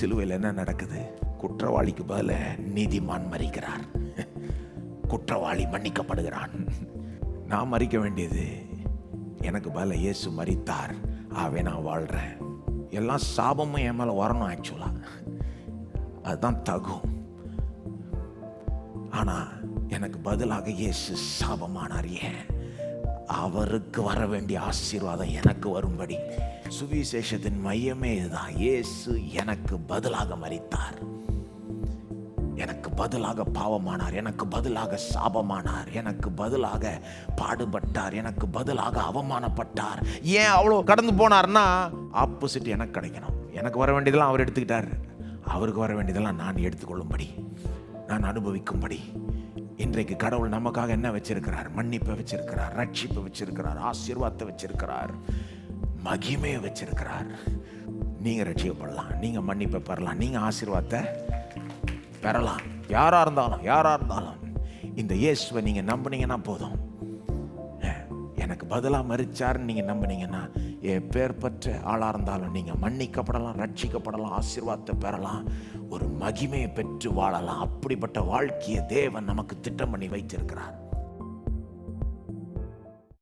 சிலுவையில் என்ன நடக்குது? குற்றவாளிக்கு பதில நீதிமான் மரிக்கிறார். குற்றவாளி மன்னிக்கப்படுகிறான். நான் மறிக்க வேண்டியது, எனக்கு பதில இயேசு மரித்தார், ஆவே நான் வாழ்கிறேன். எல்லா சாபமும் என் மேலே வரணும். ஆக்சுவலாக அதுதான் தகும். ஆனால் எனக்கு பதிலாக இயேசு சாபமானார். ஏன்? அவருக்கு வர வேண்டிய ஆசீர்வாதம் எனக்கு வரும்படி. சுவிசேஷத்தின் மையமே இதுதான். இயேசு எனக்கு பதிலாக மரித்தார், எனக்கு பதிலாக பாவமானார், எனக்கு பதிலாக சாபமானார், எனக்கு பதிலாக பாடுபட்டார், எனக்கு பதிலாக அவமானப்பட்டார். ஏன் அவ்வளோ கடந்து போனார்னா, ஆப்போசிட் எனக்கு கிடைக்கணும். எனக்கு வர வேண்டியதெல்லாம் அவர் எடுத்துக்கிட்டார், அவருக்கு வர வேண்டியதெல்லாம் நான் எடுத்துக்கொள்ளும்படி, நான் அனுபவிக்கும்படி. இன்றைக்கு கடவுள் நமக்காக என்ன வச்சிருக்கிறார்? மன்னிப்பை வச்சிருக்கிறார், ரட்சிப்பை வச்சிருக்கிறார், ஆசீர்வாதத்தை வச்சிருக்கிறார், மகிமையை வச்சிருக்கிறார். நீங்க ரட்சிக்கப்படலாம், நீங்க மன்னிப்பை பெறலாம், நீங்க ஆசீர்வாதத்தை பெறலாம். யாரா இருந்தாலும் இந்த இயேசுவை நீங்க நம்பினீங்கன்னா போதும். எனக்கு பதிலாக மரிச்சார்னு நீங்க நம்பினீங்கன்னா, எப்பேற்பட்ட ஆளா இருந்தாலும் நீங்க மன்னிக்கப்படலாம், ரட்சிக்கப்படலாம், ஆசீர்வாதத்தை பெறலாம், ஒரு மகிமையை பெற்று வாழலாம். அப்படிப்பட்ட வாழ்க்கையை தேவன் நமக்கு திட்டம் பண்ணி வைத்திருக்கிறார்.